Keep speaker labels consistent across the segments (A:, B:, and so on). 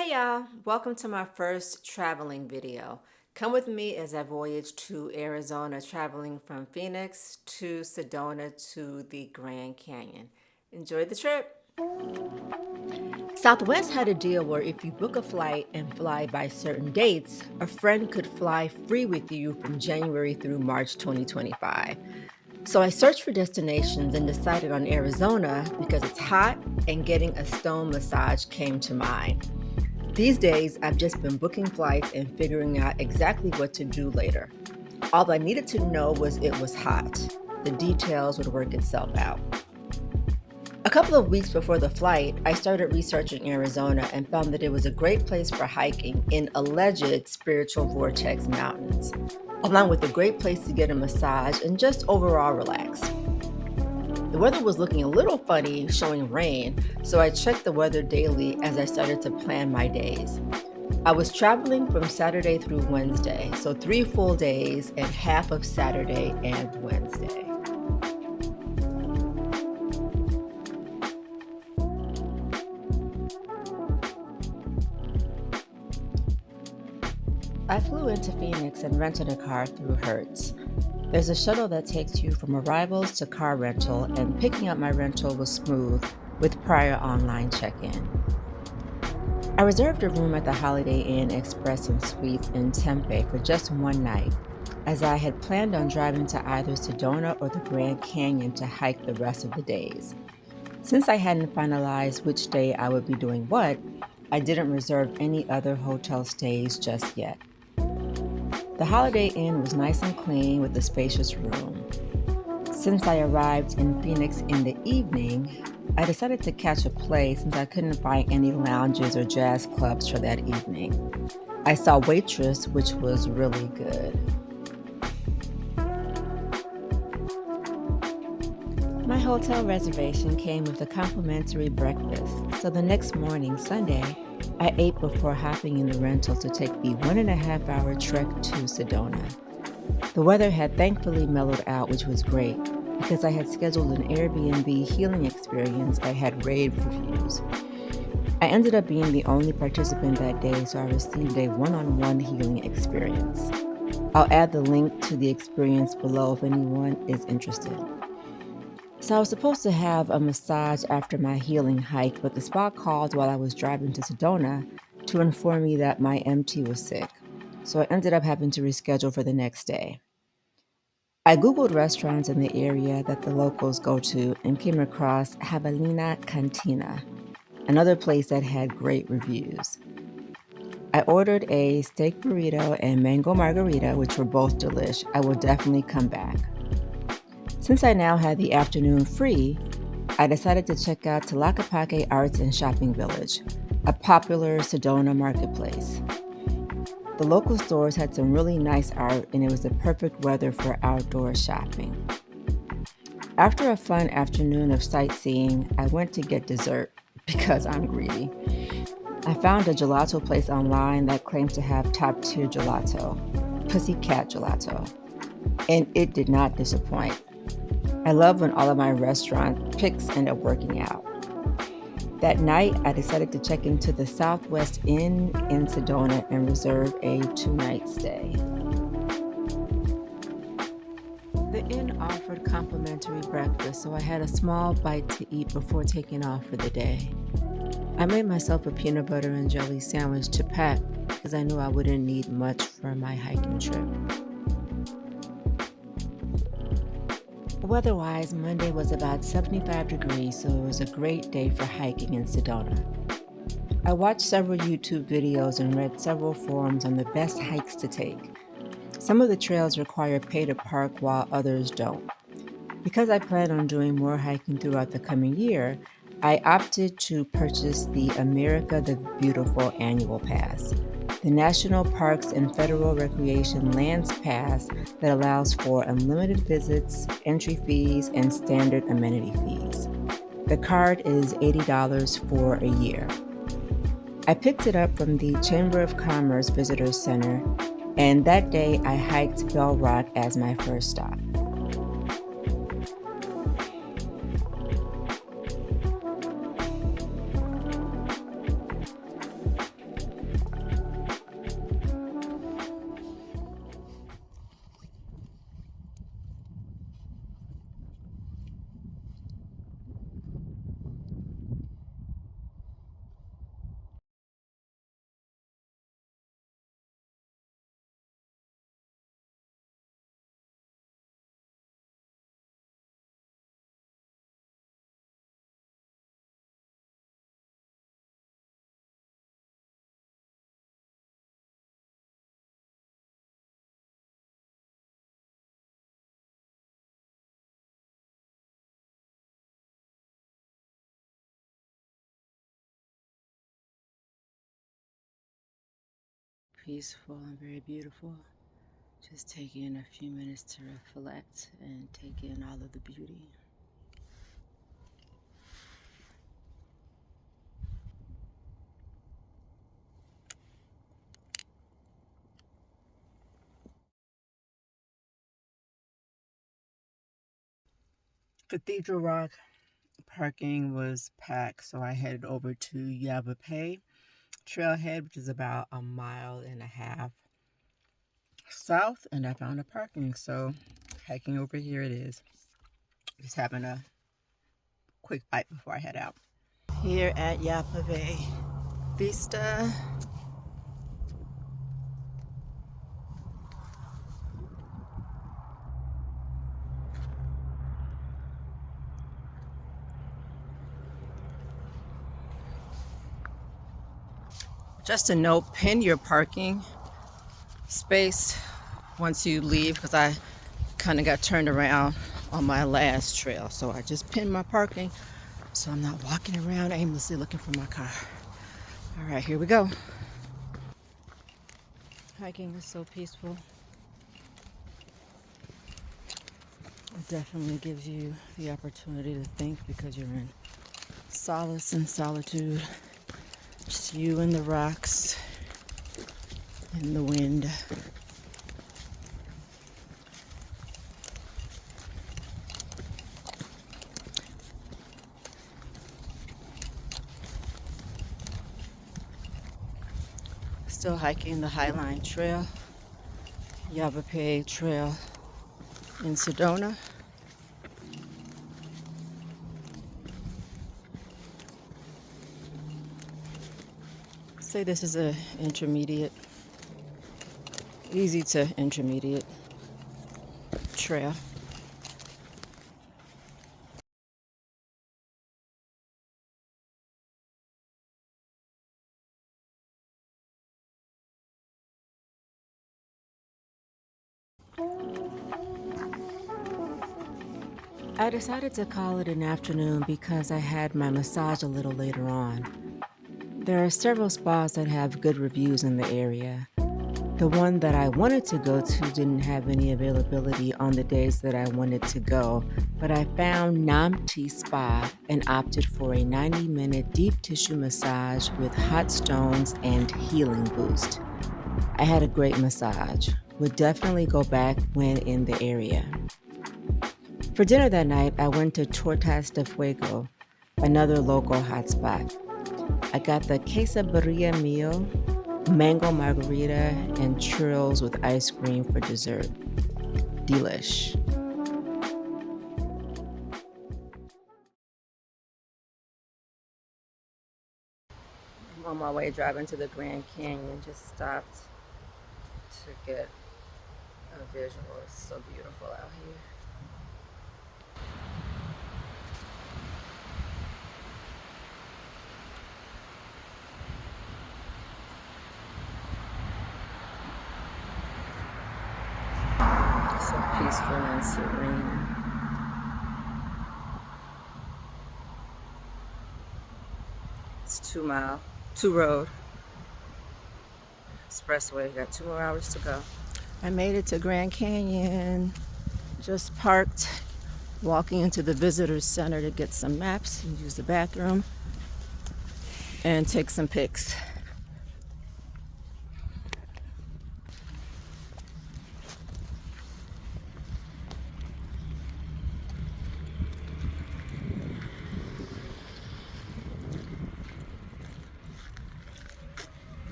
A: Hey y'all, welcome to my first traveling video. Come with me as I voyage to Arizona, traveling from Phoenix to Sedona to the Grand Canyon. Enjoy the trip.
B: Southwest had a deal where if you book a flight and fly by certain dates, a friend could fly free with you from January through March 2025. So I searched for destinations and decided on Arizona because it's hot and getting a stone massage came to mind. These days, I've just been booking flights and figuring out exactly what to do later. All I needed to know was it was hot. The details would work itself out. A couple of weeks before the flight, I started researching Arizona and found that it was a great place for hiking in alleged spiritual vortex mountains, along with a great place to get a massage and just overall relax. The weather was looking a little funny, showing rain, so I checked the weather daily as I started to plan my days. I was traveling from Saturday through Wednesday, so 3 full days and half of Saturday and Wednesday. I flew into Phoenix and rented a car through Hertz. There's a shuttle that takes you from arrivals to car rental, and picking up my rental was smooth with prior online check in. I reserved a room at the Holiday Inn Express and Suites in Tempe for just one night, as I had planned on driving to either Sedona or the Grand Canyon to hike the rest of the days. Since I hadn't finalized which day I would be doing what, I didn't reserve any other hotel stays just yet. The Holiday Inn was nice and clean with a spacious room. Since I arrived in Phoenix in the evening, I decided to catch a play since I couldn't find any lounges or jazz clubs for that evening. I saw Waitress, which was really good. My hotel reservation came with a complimentary breakfast, so the next morning, Sunday, I ate before hopping in the rental to take the 1.5 hour trek to Sedona. The weather had thankfully mellowed out, which was great because I had scheduled an Airbnb healing experience that had rave reviews. I ended up being the only participant that day, so I received a one on one healing experience. I'll add the link to the experience below if anyone is interested. So I was supposed to have a massage after my healing hike, but the spa called while I was driving to Sedona to inform me that my MT was sick. So I ended up having to reschedule for the next day. I Googled restaurants in the area that the locals go to and came across Javelina Cantina, another place that had great reviews. I ordered a steak burrito and mango margarita, which were both delish. I will definitely come back. Since I now had the afternoon free, I decided to check out Tlaquepaque Arts and Shopping Village, a popular Sedona marketplace. The local stores had some really nice art, and it was the perfect weather for outdoor shopping. After a fun afternoon of sightseeing, I went to get dessert because I'm greedy. I found a gelato place online that claimed to have top tier gelato, Pussycat Gelato, and it did not disappoint. I love when all of my restaurant picks end up working out. That night, I decided to check into the Southwest Inn in Sedona and reserve a 2 night stay. The inn offered complimentary breakfast, so I had a small bite to eat before taking off for the day. I made myself a peanut butter and jelly sandwich to pack because I knew I wouldn't need much for my hiking trip. Weather-wise, Monday was about 75 degrees, so it was a great day for hiking in Sedona. I watched several YouTube videos and read several forums on the best hikes to take. Some of the trails require pay to park while others don't. Because I plan on doing more hiking throughout the coming year, I opted to purchase the America the Beautiful annual pass, the National Parks and Federal Recreation Lands Pass that allows for unlimited visits, entry fees, and standard amenity fees. The card is $80 for a year. I picked it up from the Chamber of Commerce Visitor Center, and that day I hiked Bell Rock as my first stop. peaceful and very beautiful. Just taking a few minutes to reflect and take in all of the beauty. Cathedral Rock parking was packed, so I headed over to Yavapai Trailhead, which is about a mile and a half south, and I found a parking. So hiking over here it is. Just having a quick bite before I head out. Here at Yavapai Vista. Just a note, pin your parking space once you leave, because I kind of got turned around on my last trail. So I just pinned my parking so I'm not walking around aimlessly looking for my car. All right, here we go. Hiking is so peaceful. It definitely gives you the opportunity to think because you're in solace and solitude. Just you and the rocks and the wind. Still hiking the Highline Trail, Yavapai Trail in Sedona. Say this is a intermediate, easy to intermediate trail. I decided to call it an afternoon because I had my massage a little later on. There are several spas that have good reviews in the area. The one that I wanted to go to didn't have any availability on the days that I wanted to go, but I found Namti Spa and opted for a 90-minute deep tissue massage with hot stones and healing boost. I had a great massage. Would definitely go back when in the area. For dinner that night, I went to Tortas de Fuego, another local hotspot. I got the quesadilla meal, mango margarita, and churros with ice cream for dessert. Delish. I'm on my way driving to the Grand Canyon. Just stopped to get a visual. It's so beautiful out here. So peaceful and serene. It's 2 mile, 2 road, expressway. Got 2 more hours to go. I made it to Grand Canyon. Just parked, walking into the visitor center to get some maps and use the bathroom and take some pics.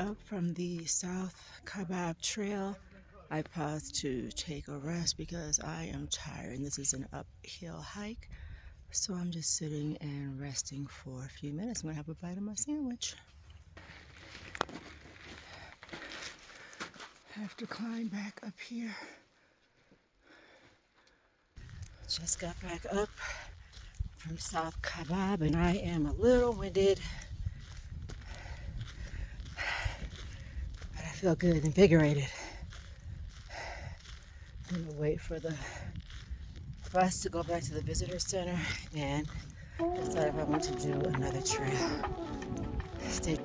B: up from the South Kaibab Trail. I paused to take a rest because I am tired and this is an uphill hike. So I'm just sitting and resting for a few minutes. I'm gonna have a bite of my sandwich. Have to climb back up here. Just got back up from South Kaibab and I am a little winded, but I feel good, invigorated. I'm gonna wait for the bus to go back to the visitor center and decide if I want to do another trail. Stay.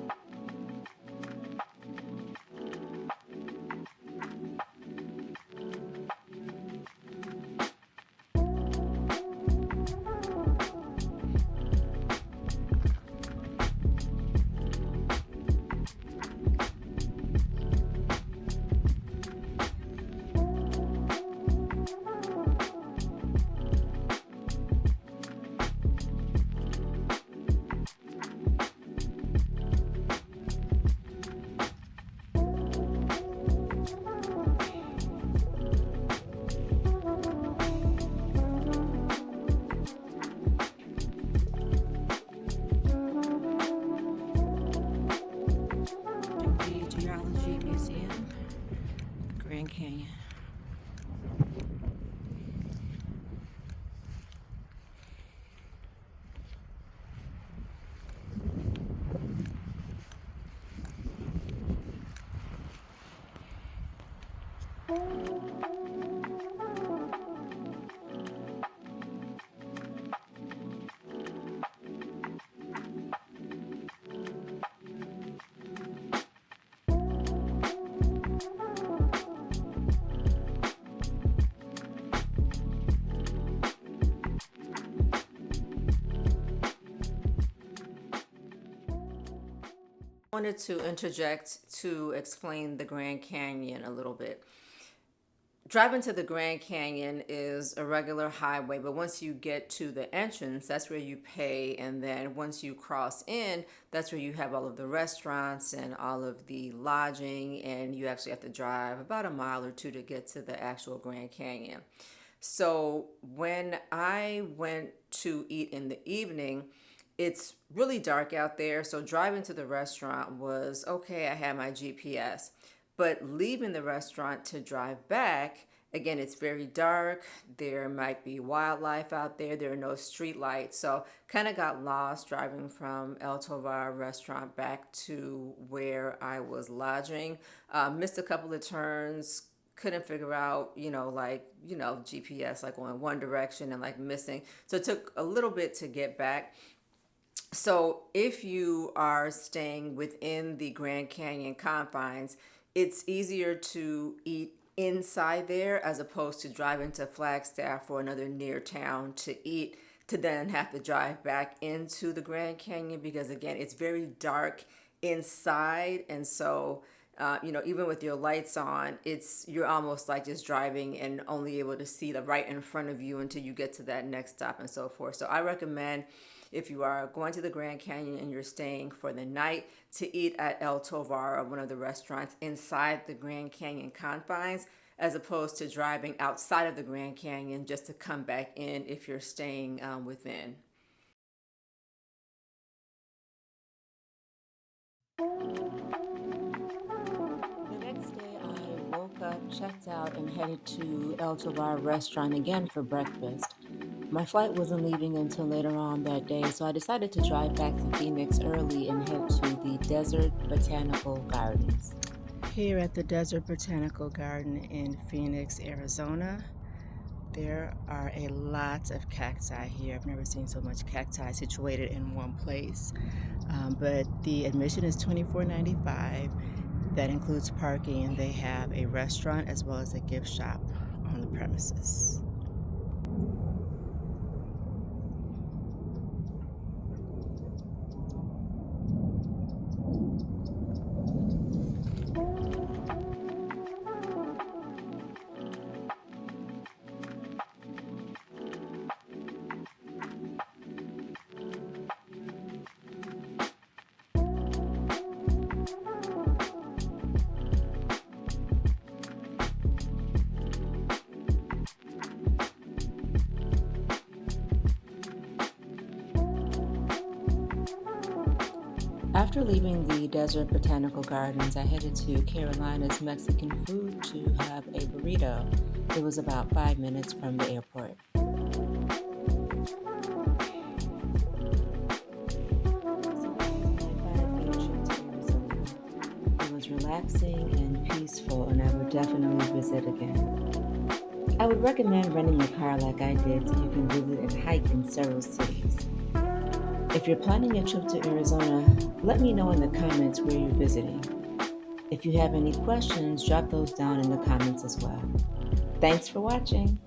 B: The Geology Museum, Grand Canyon.
A: I wanted to interject to explain the Grand Canyon a little bit. Driving to the Grand Canyon is a regular highway, but once you get to the entrance, that's where you pay. And then once you cross in, that's where you have all of the restaurants and all of the lodging. And you actually have to drive about a mile or two to get to the actual Grand Canyon. So when I went to eat in the evening, it's really dark out there. So driving to the restaurant was okay. I had my GPS. But leaving the restaurant to drive back, again, it's very dark. There might be wildlife out there. There are no street lights. So kind of got lost driving from El Tovar restaurant back to where I was lodging. Missed a couple of turns. Couldn't figure out, GPS, like going one direction and like missing. So it took a little bit to get back. So if you are staying within the Grand Canyon confines, it's easier to eat inside there as opposed to driving to Flagstaff or another near town to eat, to then have to drive back into the Grand Canyon because again it's very dark inside. And so even with your lights on, you're almost like just driving and only able to see the right in front of you until you get to that next stop and so forth. So I recommend, if you are going to the Grand Canyon and you're staying for the night, to eat at El Tovar, one of the restaurants inside the Grand Canyon confines, as opposed to driving outside of the Grand Canyon just to come back in if you're staying within.
B: The next day, I woke up, checked out, and headed to El Tovar restaurant again for breakfast. My flight wasn't leaving until later on that day, so I decided to drive back to Phoenix early and head to the Desert Botanical Gardens. Here at the Desert Botanical Garden in Phoenix, Arizona, there are a lot of cacti here. I've never seen so much cacti situated in one place. But the admission is $24.95. That includes parking, and they have a restaurant as well as a gift shop on the premises. After leaving the Desert Botanical Gardens, I headed to Carolina's Mexican food to have a burrito. It was about 5 minutes from the airport. So that was my 5-day trip to Arizona. It was relaxing and peaceful, and I would definitely visit again. I would recommend renting a car like I did so you can visit and hike in several cities. If you're planning a trip to Arizona, let me know in the comments where you're visiting. If you have any questions, drop those down in the comments as well. Thanks for watching.